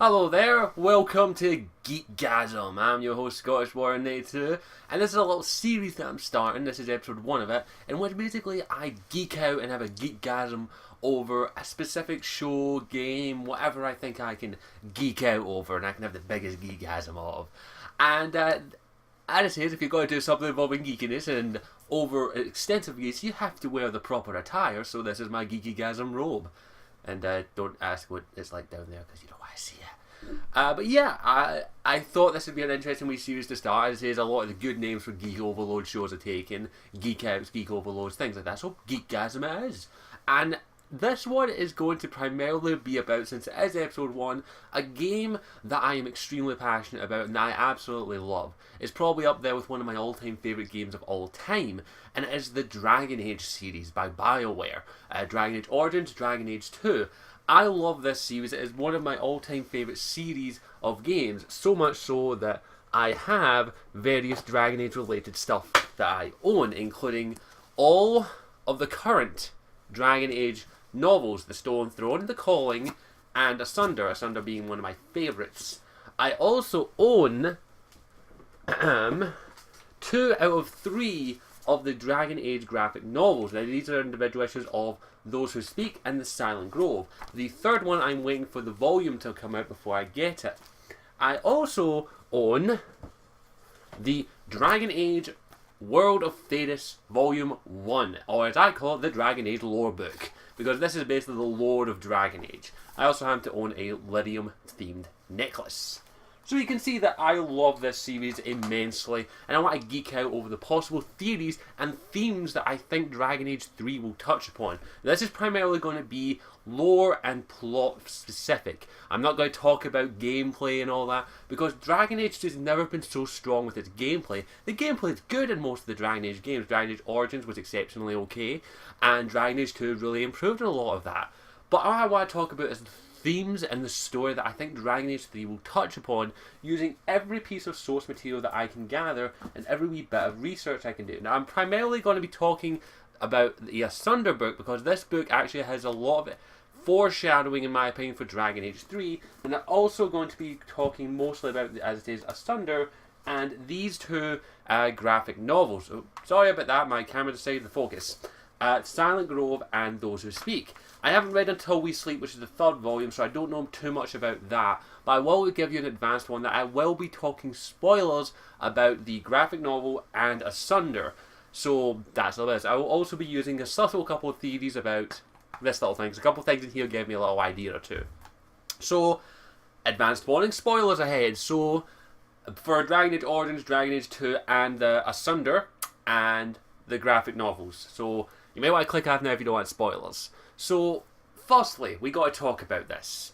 Hello there, welcome to GeekGasam. I'm your host Scottish Warren 82, and this is a little series that I'm starting. This is episode 1 of it, in which basically I geek out and have a GeekGasam over a specific show, game, whatever I think I can geek out over, and I can have the biggest GeekGasam of. And as it is, if you're going to do something involving geekiness and over extensive use, you have to wear the proper attire, so this is my GeekGasam robe. And don't ask what it's like down there, because you don't want to see it. But yeah, I thought this would be an interesting wee series to start. As is, a lot of the good names for Geek Overload shows are taken. Geek Outs, Geek Overloads, things like that. So GeekGasm it is. And this one is going to primarily be about, since it is episode 1, a game that I am extremely passionate about and that I absolutely love. It's probably up there with one of my all-time favourite games of all time, and it is the Dragon Age series by BioWare. Dragon Age Origins, Dragon Age 2. I love this series. It is one of my all-time favourite series of games, so much so that I have various Dragon Age related stuff that I own, including all of the current Dragon Age novels, The Stone Throne, The Calling, and Asunder, Asunder being one of my favourites. I also own 2 out of 3 of the Dragon Age graphic novels. Now these are individual issues of Those Who Speak and The Silent Grove. The third one I'm waiting for the volume to come out before I get it. I also own the Dragon Age World of Thedas Volume 1, or as I call it, the Dragon Age Lore Book, because this is basically the lore of Dragon Age. I also happen to own a Lyrium themed necklace. So you can see that I love this series immensely, and I want to geek out over the possible theories and themes that I think Dragon Age 3 will touch upon. This is primarily going to be lore and plot specific. I'm not going to talk about gameplay and all that, because Dragon Age 2 has never been so strong with its gameplay. The gameplay is good in most of the Dragon Age games. Dragon Age Origins was exceptionally okay, and Dragon Age 2 really improved on a lot of that. But all I want to talk about is the themes and the story that I think Dragon Age 3 will touch upon, using every piece of source material that I can gather and every wee bit of research I can do. Now I'm primarily going to be talking about the Asunder book, because this book actually has a lot of foreshadowing, in my opinion, for Dragon Age 3, and I'm also going to be talking mostly about, as it is, Asunder and these 2 graphic novels. Oh, sorry about that, my camera decided to focus. Silent Grove and Those Who Speak. I haven't read Until We Sleep, which is the 3rd volume, so I don't know too much about that, but I will give you an advanced one that I will be talking spoilers about the graphic novel and Asunder. So that's all this. I will also be using a subtle couple of theories about this little thing, because a couple of things in here give me a little idea or two. So, advanced warning, spoilers ahead. So, for Dragon Age Origins, Dragon Age 2, and Asunder, and the graphic novels. So, you may want to click off now if you don't want spoilers. So, firstly, we got to talk about this.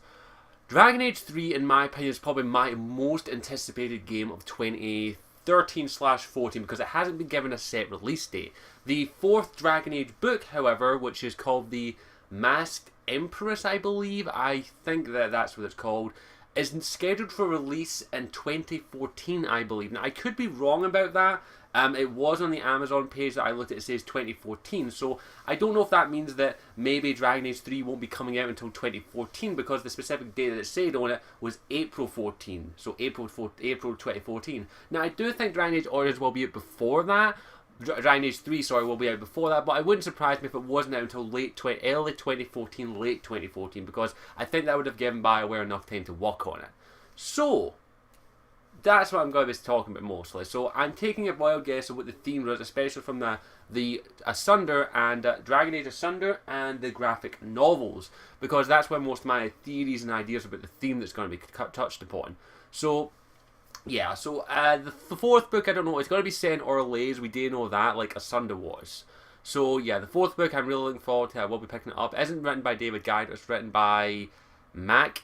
Dragon Age 3, in my opinion, is probably my most anticipated game of 2013/14, because it hasn't been given a set release date. The 4th Dragon Age book, however, which is called the Masked Empress, I believe, I think that's what it's called, is scheduled for release in 2014, I believe. Now, I could be wrong about that. It was on the Amazon page that I looked at, it says 2014, so I don't know if that means that maybe Dragon Age 3 won't be coming out until 2014, because the specific date that it said on it was April 14, so April 2014. Now, I do think Dragon Age Origins will be out before that. Dragon Age 3, will be out before that, but it wouldn't surprise me if it wasn't out until early 2014, late 2014, because I think that would have given BioWare enough time to work on it. So, that's what I'm going to be talking about mostly. So I'm taking a wild guess of what the theme was, especially from the Asunder and Dragon Age Asunder and the graphic novels, because that's where most of my theories and ideas about the theme that's going to be touched upon. So, yeah, so the 4th book, I don't know, it's going to be set in Orlais, we do know that, like Asunder was. So, yeah, the 4th book I'm really looking forward to, I will be picking it up. It isn't written by David Guide, it's written by Mac,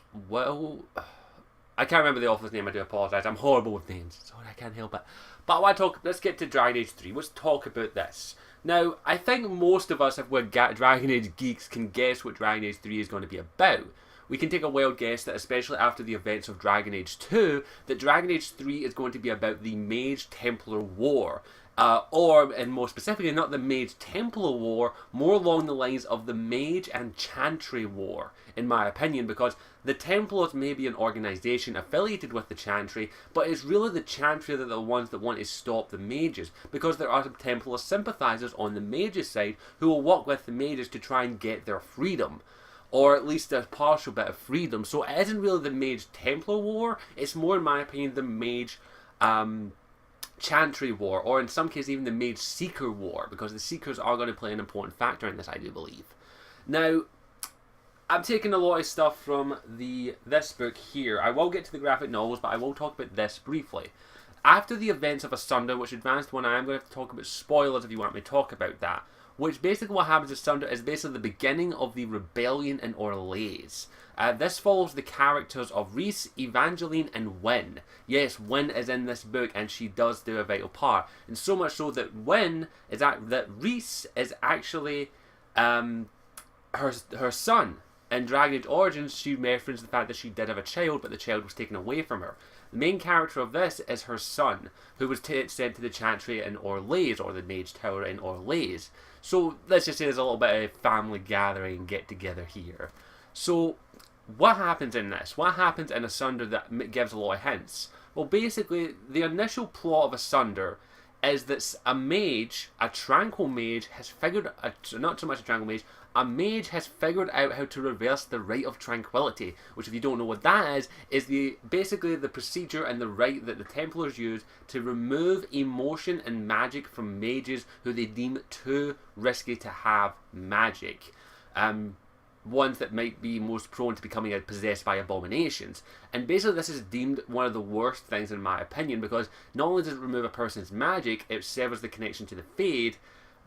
I can't remember the author's name, I do apologise. I'm horrible with names. Sorry, I can't help it. But I want to let's get to Dragon Age 3. Let's talk about this. Now, I think most of us, if we're Dragon Age geeks, can guess what Dragon Age 3 is going to be about. We can take a wild guess that, especially after the events of Dragon Age 2, that Dragon Age 3 is going to be about the Mage Templar War. Or, and more specifically, not the Mage Templar War, more along the lines of the Mage and Chantry War, in my opinion, because the Templars may be an organisation affiliated with the Chantry, but it's really the Chantry that are the ones that want to stop the Mages, because there are some Templar sympathisers on the Mages side who will work with the Mages to try and get their freedom, or at least a partial bit of freedom. So it isn't really the Mage Templar War, it's more, in my opinion, the Mage Chantry War, or in some cases even the Mage Seeker War, because the Seekers are going to play an important factor in this, I do believe. Now, I'm taking a lot of stuff from this book here. I will get to the graphic novels, but I will talk about this briefly. After the events of Asunder, which advanced one, I am going to have to talk about spoilers if you want me to talk about that. Which basically what happens in Asunder is basically the beginning of the rebellion in Orlais. This follows the characters of Rhys, Evangeline, and Wynne. Yes, Wynne is in this book, and she does do a vital part. And so much so that that Rhys is actually her son. In Dragon Age Origins, she referenced the fact that she did have a child, but the child was taken away from her. The main character of this is her son, who was sent to the Chantry in Orlais, or the Mage Tower in Orlais. So let's just say there's a little bit of family gathering, get together here. So what happens in this? What happens in Asunder that gives a lot of hints? Well, basically, the initial plot of Asunder is that a mage, a tranquil mage, has figured, not so much a tranquil mage, a mage has figured out how to reverse the Rite of Tranquility, which, if you don't know what that is basically the procedure and the rite that the Templars use to remove emotion and magic from mages who they deem too risky to have magic. Ones that might be most prone to becoming possessed by abominations. And basically this is deemed one of the worst things in my opinion, because not only does it remove a person's magic, it severs the connection to the Fade,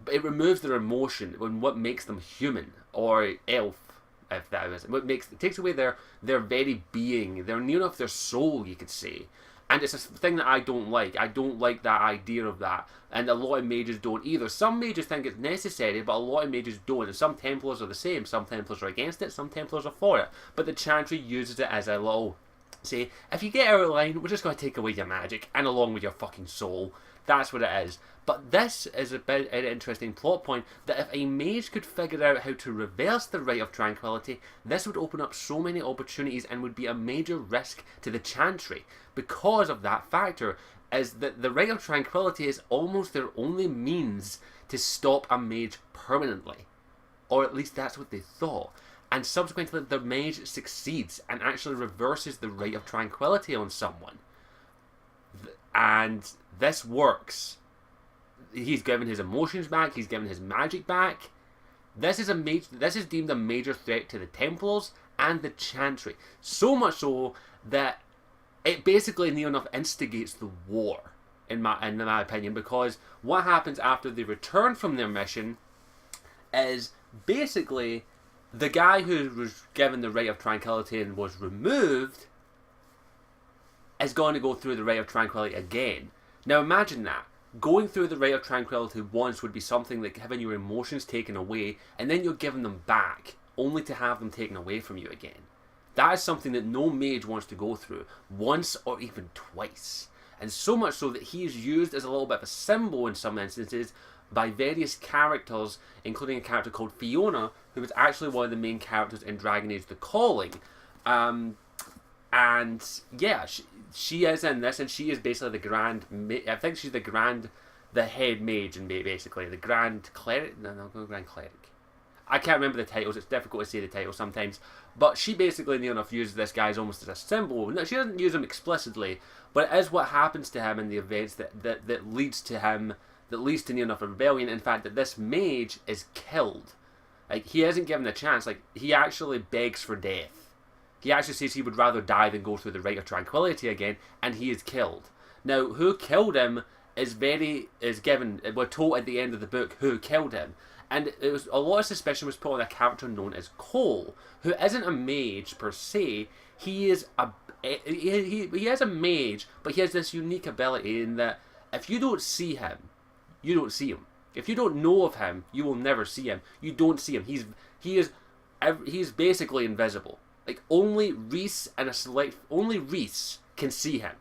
but it removes their emotion, and what makes them human, or elf, if that is. It takes away their very being, their near enough their soul, you could say. And it's a thing that I don't like. I don't like that idea of that. And a lot of mages don't either. Some mages think it's necessary, but a lot of mages don't. And some Templars are the same. Some Templars are against it, some Templars are for it. But the Chantry uses it as a little, say, if you get out of line, we're just going to take away your magic, and along with your fucking soul. That's what it is. But this is a bit an interesting plot point, that if a mage could figure out how to reverse the Rite of Tranquility, this would open up so many opportunities and would be a major risk to the Chantry. Because of that factor, is that the Rite of Tranquility is almost their only means to stop a mage permanently. Or at least that's what they thought. And subsequently the mage succeeds and actually reverses the Rite of Tranquility on someone. And this works. He's given his emotions back, he's given his magic back. This is deemed a major threat to the Templars and the Chantry. So much so that it basically near enough instigates the war, in my opinion, because what happens after they return from their mission is basically the guy who was given the Rite of Tranquility and was removed is going to go through the Rite of Tranquility again. Now imagine that. Going through the Rite of Tranquility once would be something like having your emotions taken away, and then you're giving them back, only to have them taken away from you again. That is something that no mage wants to go through, once or even twice. And so much so that he is used as a little bit of a symbol in some instances by various characters, including a character called Fiona, who was actually one of the main characters in Dragon Age The Calling. And yeah, she is in this, and she is basically I think she's the head mage, and basically the grand cleric. No, grand cleric. I can't remember the titles. It's difficult to say the titles sometimes. But she basically near enough uses this guy almost as a symbol. No, she doesn't use him explicitly, but it is what happens to him in the events that leads to him, that leads to near enough a rebellion. In fact, that this mage is killed. Like, he isn't given a chance. Like, he actually begs for death. He actually says he would rather die than go through the Rite of Tranquility again, and he is killed. Now, who killed him is given. We're told at the end of the book who killed him, and it was a lot of suspicion was put on a character known as Cole, who isn't a mage per se. He is he is a mage, but he has this unique ability in that if you don't see him, you don't see him. If you don't know of him, you will never see him. You don't see him. He's basically invisible. Like, only Rhys can see him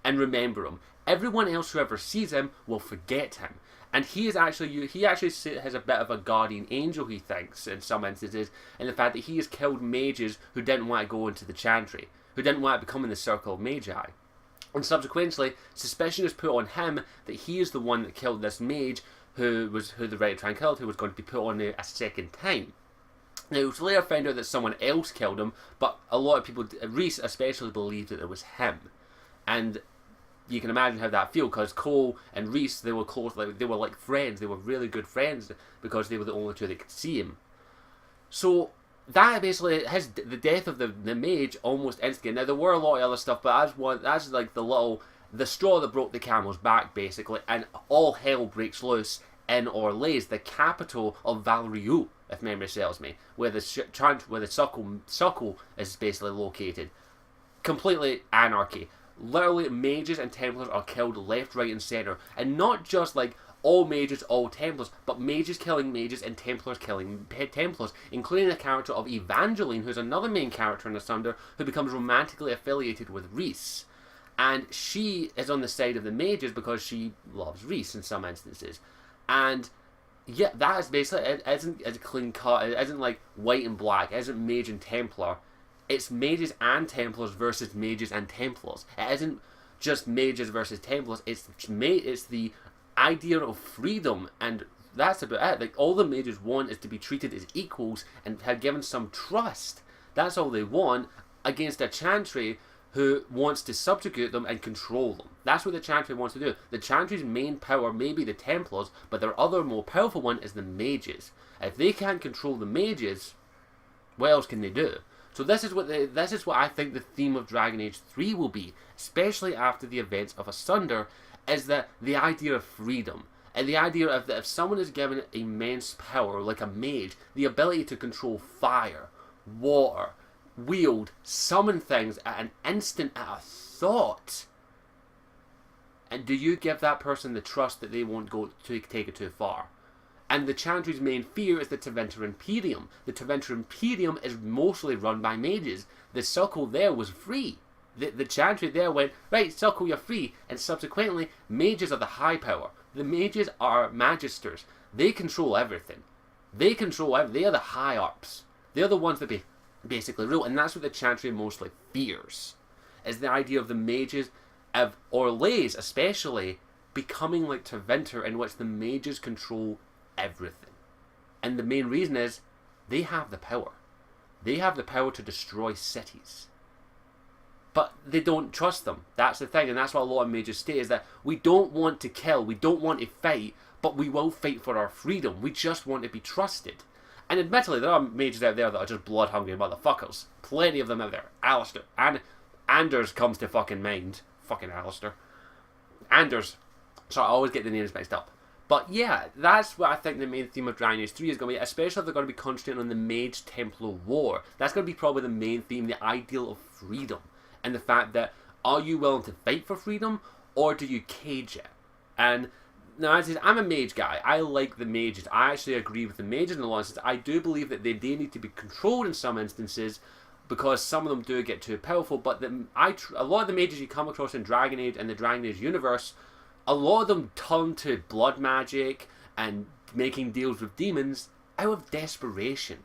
and remember him. everyone else who ever sees him will forget him. And he actually has a bit of a guardian angel, he thinks, in some instances, in the fact that he has killed mages who didn't want to go into the chantry, who didn't want to become in the circle of magi. And subsequently, suspicion is put on him that he is the one that killed this mage who the Rite of Tranquility was going to be put on a second time. Now, it was later found out that someone else killed him, but a lot of people, Reese especially, believed that it was him. And you can imagine how that feels, because Cole and Reese, they were close, they were like friends, they were really good friends, because they were the only two that could see him. So, that basically, the death of the mage almost instigated. Now, there were a lot of other stuff, but that's like the straw that broke the camel's back, basically, and all hell breaks loose in Orlais, the capital of Valriou, if memory serves me, where the Suckle is basically located. Completely anarchy. Literally, mages and Templars are killed left, right, and centre, and not just like all mages, all Templars, but mages killing mages and Templars killing Templars, including the character of Evangeline, who's another main character in Asunder, who becomes romantically affiliated with Reese. And she is on the side of the mages because she loves Reese in some instances. And yeah, that is basically, it isn't a clean cut, it isn't like white and black, it isn't mage and Templar. It's mages and Templars versus mages and Templars. It isn't just mages versus Templars, it's the idea of freedom, and that's about it. Like, all the mages want is to be treated as equals and have given some trust. That's all they want, against a chantry who wants to subjugate them and control them. That's what the chantry wants to do. The chantry's main power may be the Templars, but their other more powerful one is the mages. If they can't control the mages, what else can they do? So this is what I think the theme of Dragon Age 3 will be, especially after the events of Asunder, is that the idea of freedom. And the idea of that if someone is given immense power, like a mage, the ability to control fire, water, wield, summon things at an instant, at a thought. And do you give that person the trust that they won't go to take it too far? And the Chantry's main fear is the Tevinter Imperium. The Tevinter Imperium is mostly run by mages. The Suckle there was free. The Chantry there went, right, Suckle, you're free. And subsequently, mages are the high power. The mages are magisters. They control everything. They are the high-ups. They're the ones that basically rule. And that's what the Chantry mostly fears. Is the idea of the mages, of Orlais especially, becoming like Tevinter, in which the mages control everything. And the main reason is they have the power. They have the power to destroy cities. But they don't trust them. That's the thing, and that's what a lot of mages state, is that we don't want to kill, we don't want to fight, but we will fight for our freedom. We just want to be trusted. And admittedly, there are mages out there that are just blood-hungry motherfuckers. Plenty of them out there. Alistair. And Anders comes to fucking mind. Fucking Alistair. Anders. Sorry, I always get the names mixed up. But yeah, that's what I think the main theme of Dragon Age 3 is going to be, especially if they're going to be concentrating on the Mage-Templar War. That's going to be probably the main theme, the ideal of freedom. And the fact that, are you willing to fight for freedom, or do you cage it? And now, as I said, I'm a mage guy. I like the mages. I actually agree with the mages in a lot of instances. I do believe that they need to be controlled in some instances, because some of them do get too powerful. But a lot of the mages you come across in Dragon Age and the Dragon Age universe, a lot of them turn to blood magic and making deals with demons out of desperation.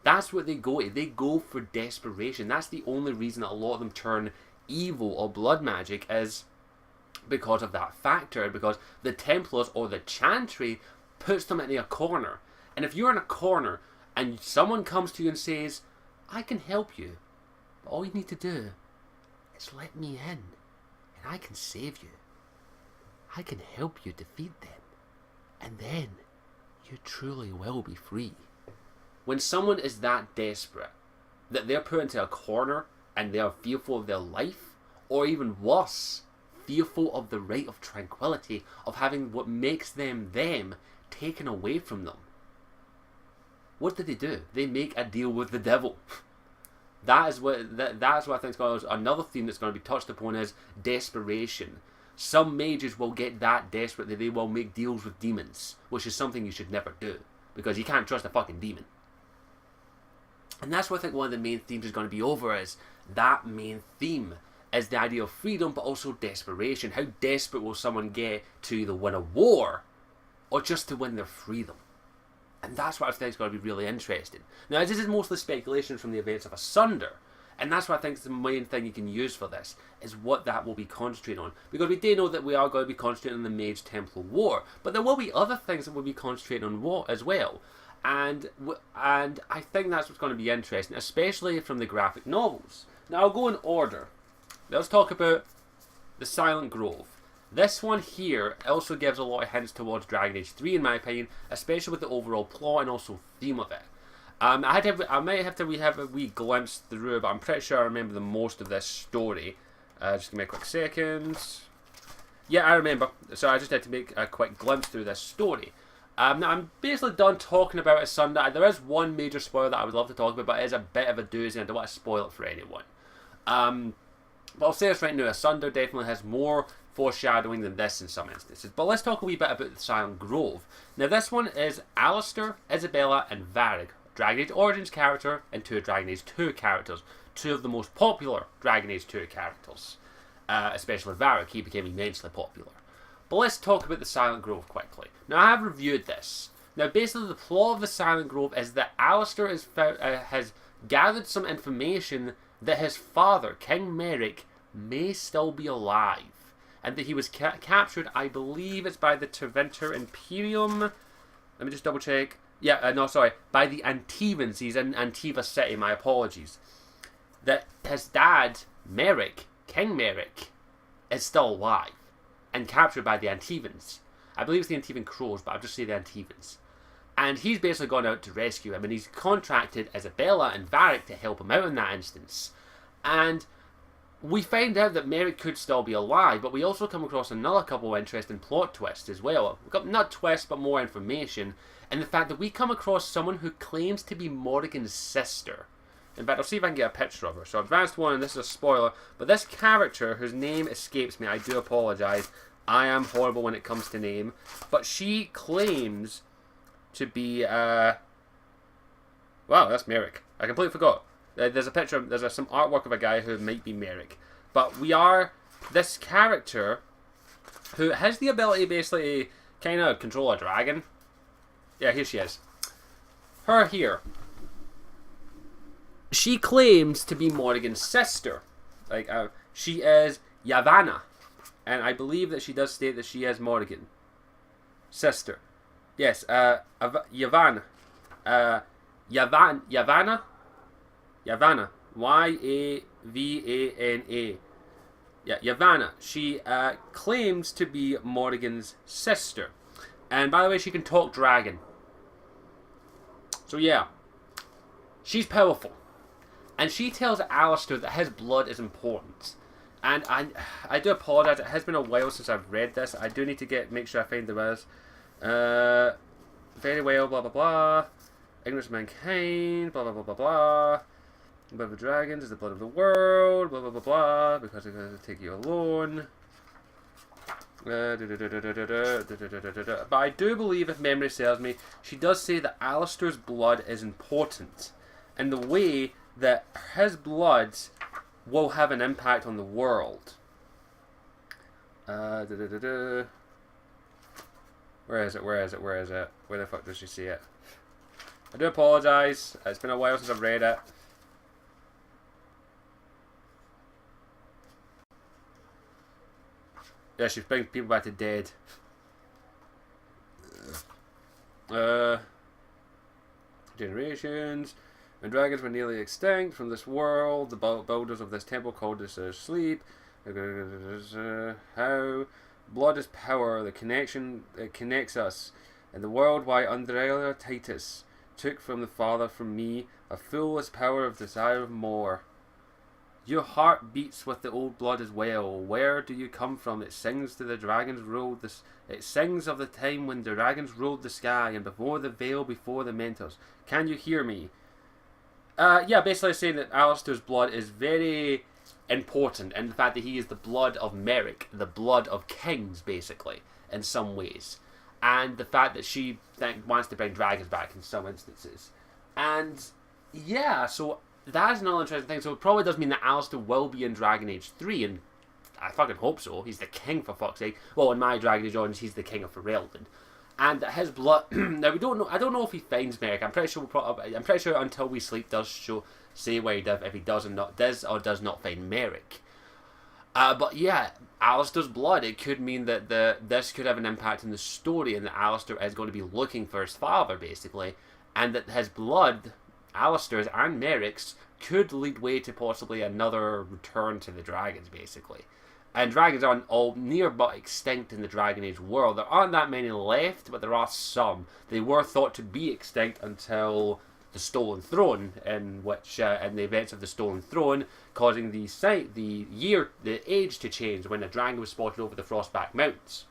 That's what they go to. They go for desperation. That's the only reason that a lot of them turn evil or blood magic, is because of that factor. Because the Templars or the Chantry puts them into a corner. And if you're in a corner and someone comes to you and says, I can help you, but all you need to do is let me in, and I can save you. I can help you defeat them, and then you truly will be free. When someone is that desperate, that they're put into a corner and they are fearful of their life, or even worse, fearful of the right of tranquility, of having what makes them taken away from them, what do? They make a deal with the devil. That's what I think is going to, another theme that's going to be touched upon, is desperation. Some mages will get that desperate that they will make deals with demons, which is something you should never do, because you can't trust a fucking demon. And that's what I think one of the main themes is going to be over, is that main theme. is the idea of freedom, but also desperation. How desperate will someone get to either win a war or just to win their freedom? And that's what I think is going to be really interesting. Now, this is mostly speculation from the events of Asunder, and that's what I think is the main thing you can use for this, is what that will be concentrating on. Because we do know that we are going to be concentrating on the Mage Templar War, but there will be other things that we'll be concentrating on war as well. And I think that's what's going to be interesting, especially from the graphic novels. Now, I'll go in order. Let's talk about the Silent Grove. This one here also gives a lot of hints towards Dragon Age 3 in my opinion, especially with the overall plot and also theme of it. I might have to have a wee glimpse through, but I'm pretty sure I remember the most of this story. Just give me a quick second. Yeah, I remember. So I just had to make a quick glimpse through this story. Now I'm basically done talking about Asunder. There is one major spoiler that I would love to talk about, but it is a bit of a doozy and I don't want to spoil it for anyone. But I'll say this right now, Asunder definitely has more foreshadowing than this in some instances. But let's talk a wee bit about the Silent Grove. Now this one is Alistair, Isabella and Varric, Dragon Age Origins character and 2 Dragon Age 2 characters. 2 of the most popular Dragon Age 2 characters. Especially Varric, he became immensely popular. But let's talk about the Silent Grove quickly. Now I have reviewed this. Now basically the plot of the Silent Grove is that Alistair has gathered some information that his father, King Merrick, may still be alive. And that he was captured, I believe it's by the Tevinter Imperium. Let me just double check. Yeah, no, sorry. By the Antivans. He's in Antiva City, my apologies. That his dad, Merrick, King Merrick, is still alive. And captured by the Antivans. I believe it's the Antivan Crows, but I'll just say the Antivans. And he's basically gone out to rescue him. And he's contracted Isabella and Varric to help him out in that instance. And we find out that Merrick could still be alive, but we also come across another couple of interesting plot twists as well. We've got not twists, but more information. And the fact that we come across someone who claims to be Morrigan's sister. In fact, I'll see if I can get a picture of her. So Advanced 1, and this is a spoiler, but this character, whose name escapes me, I do apologise. I am horrible when it comes to name. But she claims to be, wow, that's Merrick. I completely forgot. There's a picture, there's some artwork of a guy who might be Merrick. But we are this character who has the ability basically to kind of control a dragon. Yeah, here she is. Her here. She claims to be Morrigan's sister. Like, she is Yavanna. And I believe that she does state that she is Morrigan. Sister. Yes, Yavanna. Yavanna? Yavanna. Y-A-V-A-N-A. Yeah, Yavanna. She claims to be Morrigan's sister. And by the way, she can talk dragon. So yeah. She's powerful. And she tells Alistair that his blood is important. And I do apologise, it has been a while since I've read this. I do need to make sure I find the words. Very well, blah blah blah. Ignorance of mankind, blah blah blah blah blah. The blood of the dragons is the blood of the world, blah blah blah blah, because it's going to take you alone. But I do believe, if memory serves me, she does say that Alistair's blood is important. And the way that his blood will have an impact on the world. Where is it? Where the fuck does she see it? I do apologise. It's been a while since I've read it. Yeah, she brings people back to dead. Generations. When dragons were nearly extinct from this world, the builders of this temple called this sleep. How blood is power, the connection it connects us. In the world why Andrea Titus took from the Father from me, a foolish power of desire of more. Your heart beats with the old blood as well. Where do you come from? It sings to the dragons ruled this. It sings of the time when the dragons ruled the sky and before the veil, before the mentors. Can you hear me? Yeah, basically saying that Alistair's blood is very important, and the fact that he is the blood of Merrick, the blood of kings, basically, in some ways. And the fact that she wants to bring dragons back in some instances. And, yeah, so that's another interesting thing. So it probably does mean that Alistair will be in Dragon Age 3, and I fucking hope so. He's the king, for fuck's sake. Well, in my Dragon Age Origins, he's the king of Ferelden. And his blood... now, we don't know... I don't know if he finds Merrick. I'm pretty sure Until We Sleep does say where he does, if he does or does not find Merrick. But yeah, Alistair's blood, it could mean that this could have an impact in the story, and that Alistair is going to be looking for his father, basically. And that his blood, Alistair's and Merrick's, could lead way to possibly another return to the dragons, basically. And dragons are all near but extinct in the Dragon Age world. There aren't that many left, but there are some. They were thought to be extinct until the Stolen Throne, in which, in the events of the Stolen Throne, causing the age to change when a dragon was spotted over the Frostback Mountains.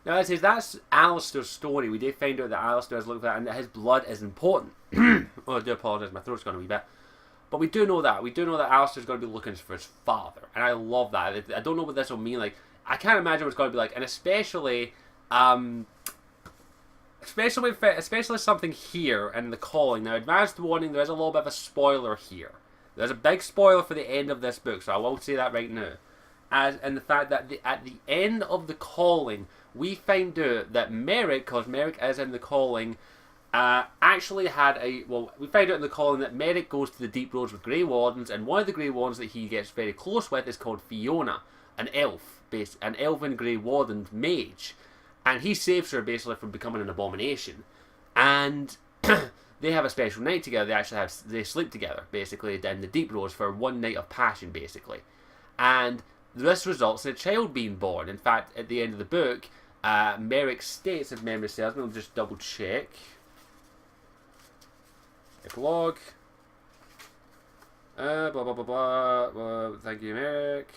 Now, it says that's Alistair's story. We did find out that Alistair is looking for that, and that his blood is important. Oh, I do apologise, my throat's gone a wee bit. But we do know that. We do know that Alistair's going to be looking for his father. And I love that. I don't know what this will mean. Like, I can't imagine what it's going to be like. And especially something here in the calling. Now, advanced warning, there is a little bit of a spoiler here. There's a big spoiler for the end of this book, so I will say that right now. As in the fact that at the end of the calling, we find out that Merrick, because Merrick is in the calling, actually had we find out in the calling that Merrick goes to the Deep Roads with Grey Wardens, and one of the Grey Wardens that he gets very close with is called Fiona, an elven Grey Warden mage, and he saves her basically from becoming an abomination, and they have a special night together. They sleep together basically in the Deep Roads for one night of passion, basically, and this results in a child being born. In fact, at the end of the book, Merrick states, if memory serves me, I'll just double check. Epilogue. Blah blah blah blah. Thank you, Merrick.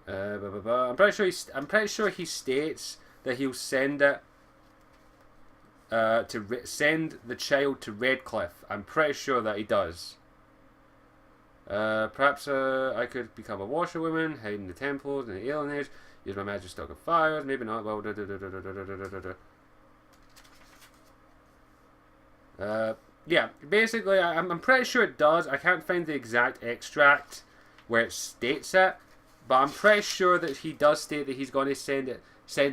Blah blah blah. I'm pretty sure he states that he'll send it send the child to Redcliffe. I'm pretty sure that he does. Perhaps I could become a washerwoman, hide in the temples and the alien age, use my magic stock of fires, maybe not. Well, yeah, basically, I'm pretty sure it does. I can't find the exact extract where it states it, but I'm pretty sure that he does state that he's going to send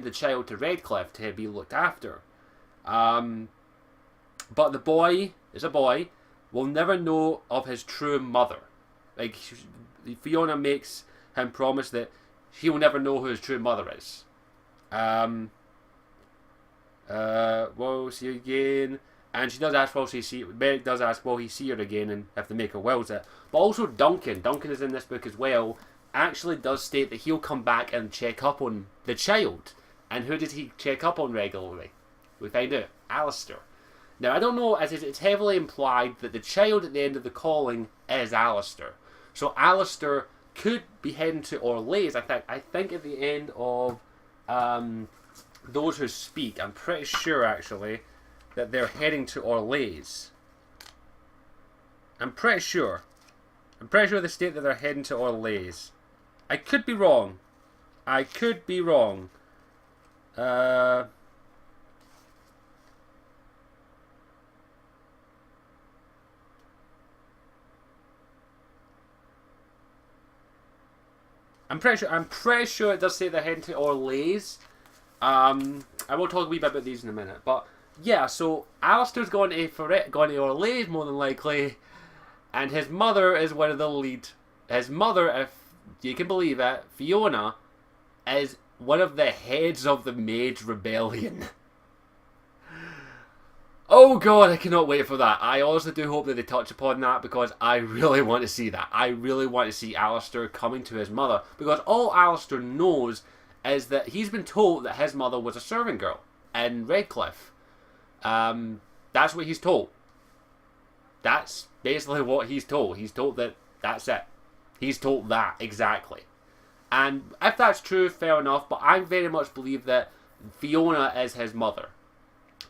the child to Redcliffe to be looked after. But the boy is a boy, will never know of his true mother. Like, Fiona makes him promise that he will never know who his true mother is. We'll see you again. And she does ask, Merrick does ask, will he see her again, and if the Maker wills it. But also Duncan is in this book as well, actually does state that he'll come back and check up on the child. And who did he check up on regularly? We find out, Alistair. Now, I don't know, as it's heavily implied that the child at the end of the calling is Alistair. So Alistair could be heading to Orlais. I think at the end of Those Who Speak, I'm pretty sure actually that they're heading to Orlais. I'm pretty sure they state that they're heading to Orlais. I could be wrong. I'm pretty sure it does say they're heading to Orlais. I will talk a wee bit about these in a minute, but yeah. So Alistair's going to Orlais more than likely, and his mother is one of the lead. His mother, if you can believe it, Fiona, is one of the heads of the Mage Rebellion. Oh god, I cannot wait for that. I honestly do hope that they touch upon that, because I really want to see that. I really want to see Alistair coming to his mother, because all Alistair knows is that he's been told that his mother was a servant girl in Redcliffe. That's what he's told. That's basically what he's told. He's told that that's it. He's told that, exactly. And if that's true, fair enough, but I very much believe that Fiona is his mother.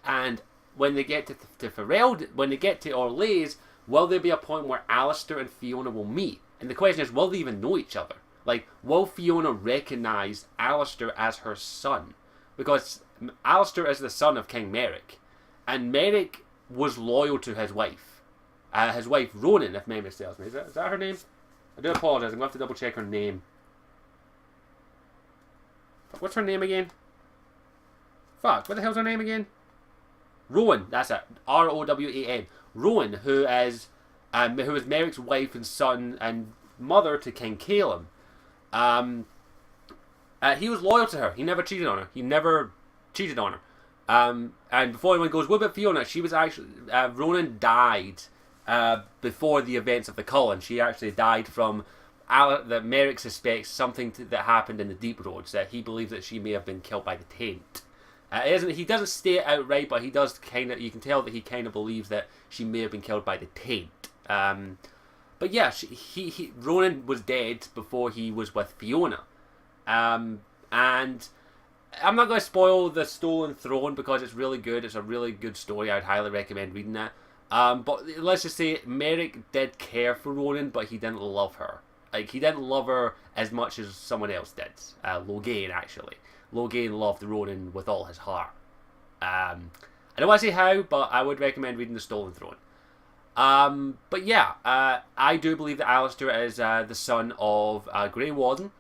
And when they get to Ferelden, when they get to Orlais, will there be a point where Alistair and Fiona will meet? And the question is, will they even know each other? Like, will Fiona recognise Alistair as her son? Because Alistair is the son of King Merrick, and Merrick was loyal to his wife. his wife Ronan, if memory serves me. Is that her name? I do apologise. I'm going to have to double check her name. What's her name again? Fuck, what the hell's her name again? Rowan, that's it. Rowan. Rowan, who is Merrick's wife and son and mother to King Caleb. He was loyal to her. He never cheated on her. And before anyone goes, what about Fiona? She was actually Ronan died before the events of the Cullen. She actually died from that Merrick suspects something that happened in the Deep Roads, that he believes that she may have been killed by the Taint. He doesn't state it outright, but he does you can tell that he kind of believes that she may have been killed by the Taint. But yeah, Ronan was dead before he was with Fiona. And I'm not going to spoil the Stolen Throne because it's really good. It's a really good story. I'd highly recommend reading it. But let's just say Merrick did care for Ronan, but he didn't love her. Like, he didn't love her as much as someone else did. Logain, actually. Logain loved Ronan with all his heart. I don't want to say how, but I would recommend reading The Stolen Throne. But yeah, I do believe that Alistair is the son of Grey Warden,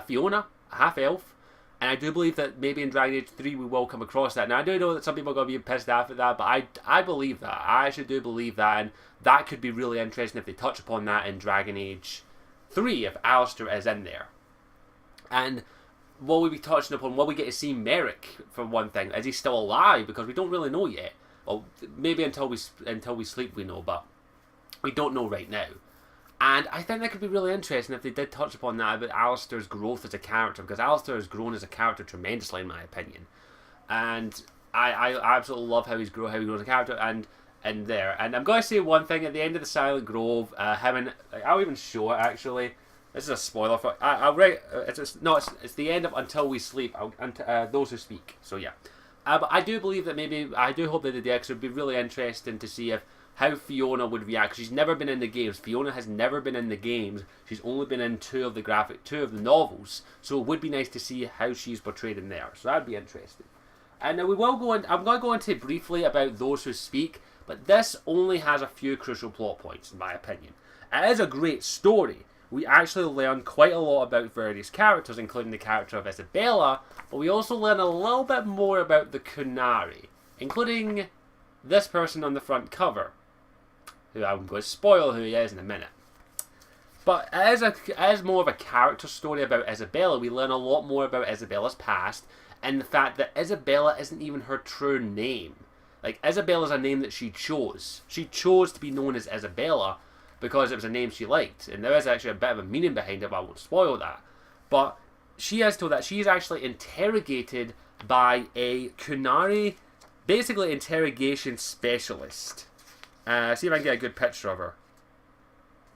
Fiona, a half-elf. And I do believe that maybe in Dragon Age 3 we will come across that. Now, I do know that some people are going to be pissed off at that, but I believe that. I actually do believe that, and that could be really interesting if they touch upon that in Dragon Age 3, if Alistair is in there. And will we be touching upon, will we get to see Merrick, for one thing? Is he still alive? Because we don't really know yet. Well, maybe until we sleep we know, but we don't know right now. And I think that could be really interesting if they did touch upon that, about Alistair's growth as a character, because Alistair has grown as a character tremendously, in my opinion. And I absolutely love how he grows as a character, and there. And I'm going to say one thing, at the end of the Silent Grove, I'll even show it, actually. This is a spoiler for... It's the end of Until We Sleep, Those Who Speak. So yeah. But I do believe that I do hope that the DX would be really interesting to see how Fiona would react. She's never been in the games. Fiona has never been in the games. She's only been in two of the novels. So it would be nice to see how she's portrayed in there. So that'd be interesting. And now we will go in. I'm going to go into briefly about Those Who Speak, but this only has a few crucial plot points, in my opinion. It is a great story. We actually learn quite a lot about various characters, including the character of Isabella, but we also learn a little bit more about the Kunari, including this person on the front cover, who I'm going to spoil who he is in a minute. But as more of a character story about Isabella, we learn a lot more about Isabella's past, and the fact that Isabella isn't even her true name. Like, Isabella's a name that she chose. She chose to be known as Isabella because it was a name she liked. And there is actually a bit of a meaning behind it, but I won't spoil that. But she is told that she is actually interrogated by a Kunari, basically interrogation specialist. See if I can get a good picture of her.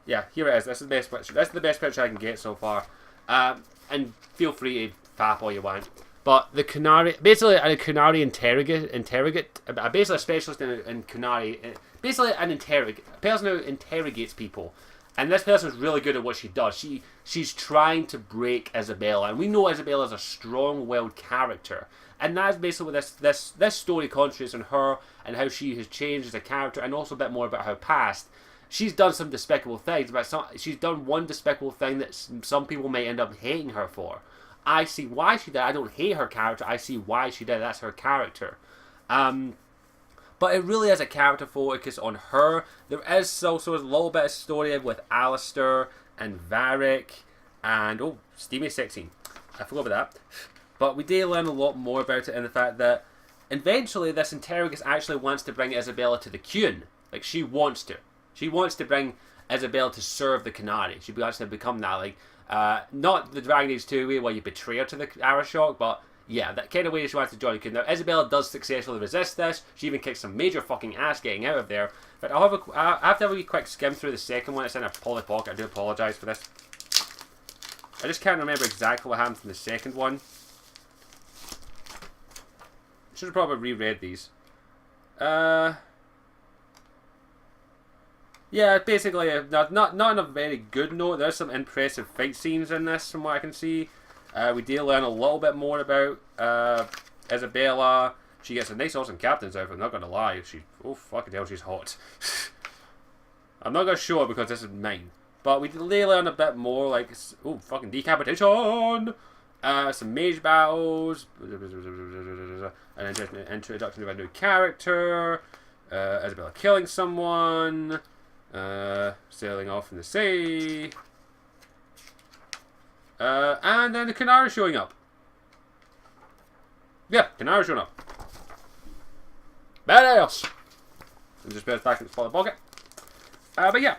Yeah, here it is. This is the best picture. This is the best picture I can get so far. And feel free to fap all you want. But the Kunari, basically a Kunari interrogate, basically a specialist in Kunari, basically a person who interrogates people. And this person is really good at what she does. She's trying to break Isabella, and we know Isabella is a strong-willed character. And that's basically what this story concentrates on her and how she has changed as a character, and also a bit more about her past. She's done some despicable things, but she's done one despicable thing that some people may end up hating her for. I see why she did. I don't hate her character. I see why she did. That's her character. But it really is a character focus on her. There is also a little bit of story with Alistair and Varric and Steamy 16. I forgot about that. But we did learn a lot more about it in the fact that eventually this interrogator actually wants to bring Isabella to the Qun. Like, she wants to. She wants to bring Isabella to serve the Kunari. She wants to become that, like, not the Dragon Age 2 way where you betray her to the Arashok, but yeah, that kind of way she wants to join the Qun. Now, Isabella does successfully resist this. She even kicks some major fucking ass getting out of there. But I have to have a wee quick skim through the second one. It's in a Polly Pocket. I do apologise for this. I just can't remember exactly what happens in the second one. Should have probably reread these. Yeah, basically, not on a very good note. There's some impressive fight scenes in this, from what I can see. We do learn a little bit more about Isabella. She gets a nice, awesome captain's outfit. I'm not gonna lie, fucking hell, she's hot. I'm not going to show it because this is mine. But we did learn a bit more, like, oh, fucking decapitation! Some mage battles, an introduction of a new character, Isabella killing someone, sailing off in the sea, and then the Canary showing up. Yeah, Canary showing up. Badass! And just bears back in the pocket. But yeah,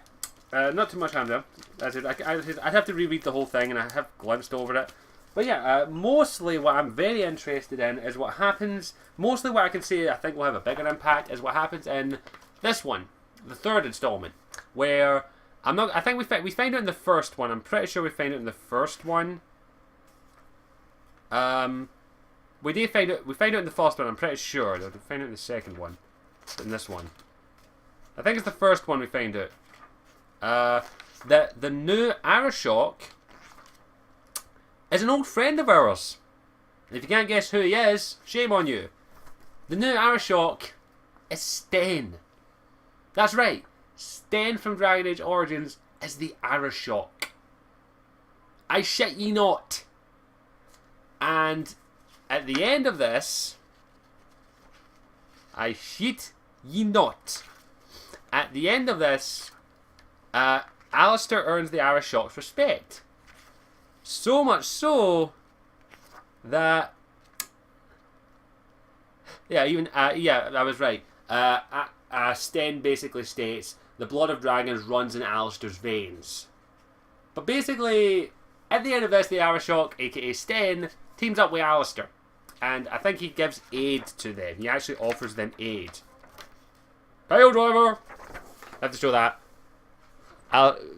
not too much hand there. I'd have to reread the whole thing, and I have glimpsed over it. But yeah, mostly what I'm very interested in is what happens. Mostly what I can say I think will have a bigger impact is what happens in this one, the third installment, where I'm not. I think we find out in the first one. I'm pretty sure we find out in the first one. We did find out. We find out in the first one. I'm pretty sure. We find out in the second one. In this one, I think it's the first one we find out. That the new Arashok is an old friend of ours. And if you can't guess who he is, shame on you. The new Arashok is Sten. That's right. Sten from Dragon Age Origins is the Arashok. I shit ye not. And at the end of this, I shit ye not. At the end of this, Alistair earns the Arashok's respect. So much so that, yeah, even yeah, I was right. Sten basically states the blood of dragons runs in Alistair's veins. But basically, at the end of this, the Arashok, aka Sten, teams up with Alistair, and I think he gives aid to them. He actually offers them aid. Pile driver. I have to show that.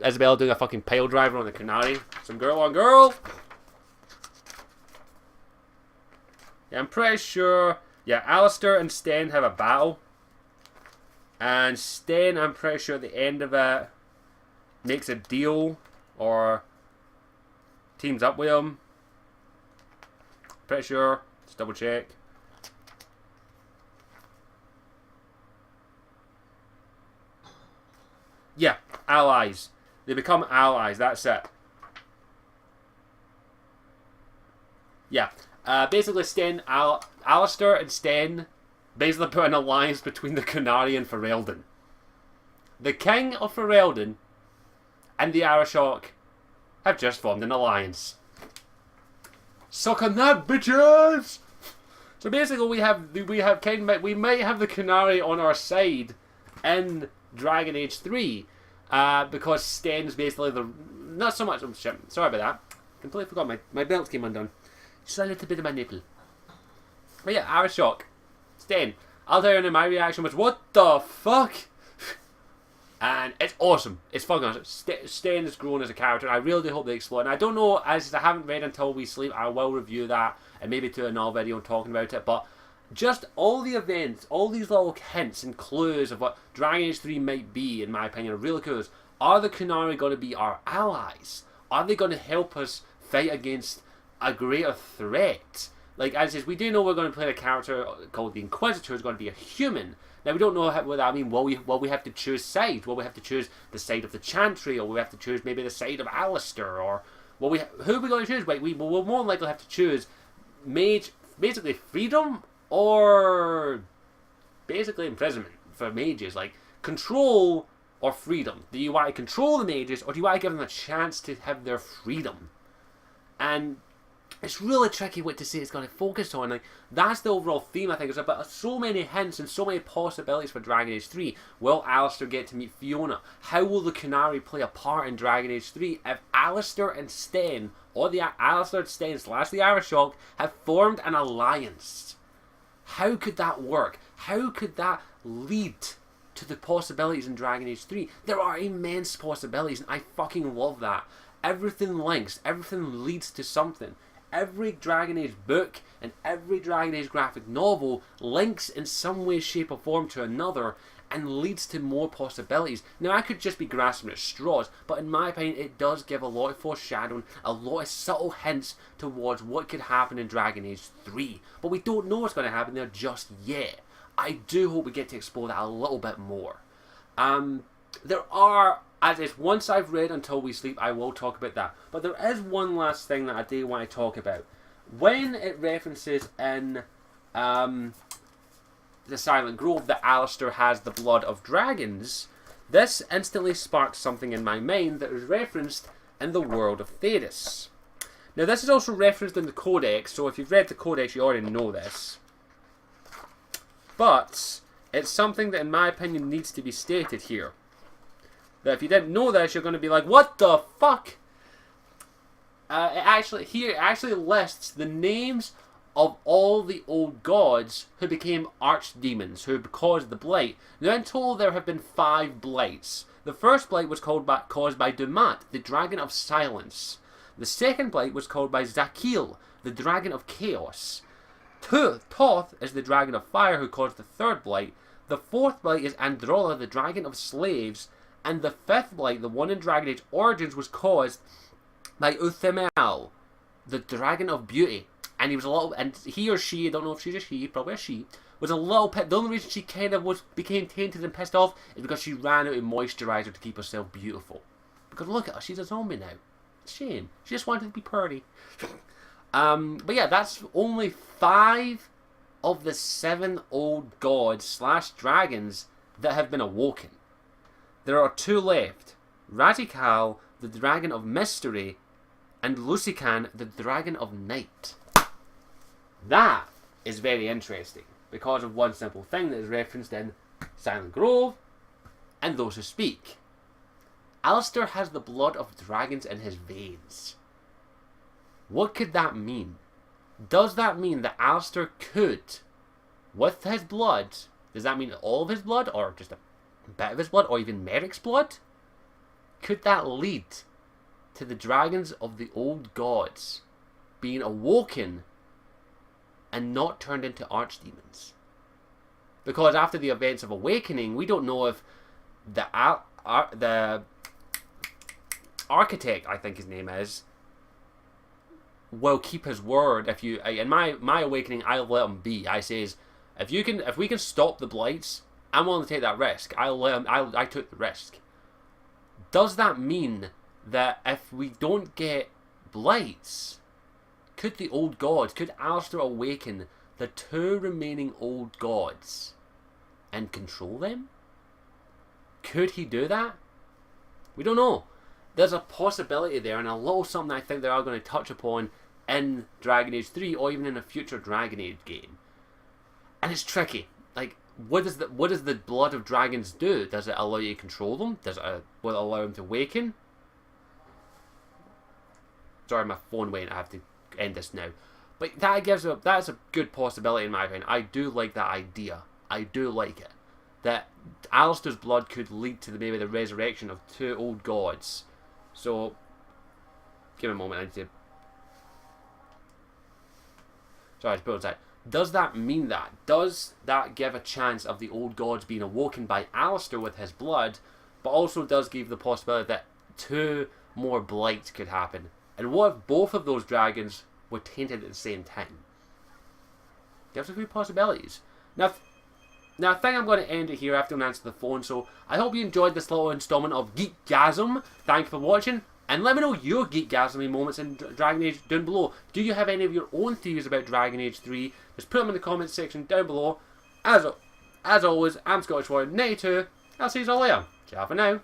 Isabella doing a fucking pile driver on the Canary. Some girl on girl. Yeah, I'm pretty sure. Yeah, Alistair and Sten have a battle. And Sten, I'm pretty sure at the end of it, makes a deal or teams up with him. Pretty sure. Just double check. Yeah, allies. They become allies, that's it. Yeah. Basically, Alistair and Sten basically put an alliance between the Canary and Ferelden. The King of Ferelden and the Arashok have just formed an alliance. Suck on that, bitches! So basically, we might have the Canary on our side in Dragon Age 3, because Sten's basically not so much. Oh shit! Sorry about that. Completely forgot my belt came undone. Just a little bit of my nipple. But yeah, Arashok, Sten. I'll tell you, my reaction was, "What the fuck?" And it's awesome. It's fucking awesome. Sten has grown as a character. I really do hope they explore it. And I don't know, as I haven't read Until We Sleep, I will review that and maybe do another video talking about it. But just all the events, all these little hints and clues of what Dragon Age 3 might be, in my opinion, are really cool. Are the Canary going to be our allies? Are they going to help us fight against a greater threat? Like, as is, we do know we're going to play a character called the Inquisitor who's going to be a human. Now, we don't know what that means. Will we have to choose sides? Will we have to choose the side of the Chantry? Or will we have to choose maybe the side of Alistair? Or who are we going to choose? Wait, we'll more likely have to choose mage, basically freedom, or basically imprisonment for mages. Like, control or freedom. Do you want to control the mages, or do you want to give them a chance to have their freedom? And it's really tricky what to say it's going to focus on. Like, that's the overall theme, I think. It's about so many hints and so many possibilities for Dragon Age 3. Will Alistair get to meet Fiona? How will the Canary play a part in Dragon Age 3 if Alistair and Sten, or the Alistair and Sten / the Arashok, have formed an alliance? How could that work? How could that lead to the possibilities in Dragon Age 3? There are immense possibilities, and I fucking love that. Everything links, everything leads to something. Every Dragon Age book and every Dragon Age graphic novel links in some way, shape or form to another and leads to more possibilities. Now, I could just be grasping at straws, but in my opinion, it does give a lot of foreshadowing, a lot of subtle hints towards what could happen in Dragon Age 3. But we don't know what's going to happen there just yet. I do hope we get to explore that a little bit more. there are, as is, once I've read Until We Sleep, I will talk about that. But there is one last thing that I do want to talk about. When it references in the Silent Grove that Alistair has the blood of dragons, this instantly sparks something in my mind that is referenced in the world of Thedas. Now, this is also referenced in the Codex, so if you've read the Codex, you already know this. But it's something that, in my opinion, needs to be stated here. That if you didn't know this, you're going to be like, what the fuck? It actually lists the names of all the old gods who became archdemons, who caused the blight. Now, in total, there have been 5 blights. The first blight was caused by Dumat, the dragon of silence. The second blight was caused by Zakil, the dragon of chaos. Toth is the dragon of fire who caused the third blight. The fourth blight is Androlla, the dragon of slaves. And the fifth blight, the one in Dragon Age Origins, was caused by Uthemel, the dragon of beauty. And he or she, I don't know if she's a she, probably a she, was a little bit, the only reason she kind of became tainted and pissed off is because she ran out of moisturiser to keep herself beautiful. Because look at her, she's a zombie now. Shame. She just wanted to be pretty. But yeah, that's only 5 of the 7 old gods / dragons that have been awoken. There are 2 left. Radikal, the dragon of mystery, and Lucican, the dragon of night. That is very interesting because of one simple thing that is referenced in Silent Grove and Those Who Speak. Alistair has the blood of dragons in his veins. What could that mean? Does that mean that Alistair could, with his blood, does that mean all of his blood, or just a bit of his blood, or even Merrick's blood? Could that lead to the dragons of the old gods being awoken and not turned into archdemons? Because after the events of Awakening, we don't know if the architect, I think his name is, will keep his word. If you, in my Awakening, I let him be. I says, if we can stop the blights, I'm willing to take that risk. I took the risk. Does that mean that if we don't get blights, could the old gods, could Alistair awaken the 2 remaining old gods and control them? Could he do that? We don't know. There's a possibility there, and a little something I think they are going to touch upon in Dragon Age 3 or even in a future Dragon Age game. And it's tricky. Like, what does the blood of dragons do? Does it allow you to control them? Will it allow them to awaken? Sorry, my phone went. I have to end this now. But that's a good possibility in my opinion. I do like that idea. I do like it. That Alistair's blood could lead to maybe the resurrection of 2 old gods. So, give me a moment. I need to. Sorry, I put it aside. Does that mean that? Does that give a chance of the old gods being awoken by Alistair with his blood, but also does give the possibility that 2 more blights could happen? And what if both of those dragons were tainted at the same time? Gives a few possibilities. Now I think I'm going to end it here after I answer the phone, so I hope you enjoyed this little installment of GeekGasam. Thanks for watching, and let me know your GeekGasm moments in Dragon Age down below. Do you have any of your own theories about Dragon Age 3? Just put them in the comments section down below. As always, I'm Scottish Warrior 92. I'll see you all later. Ciao for now.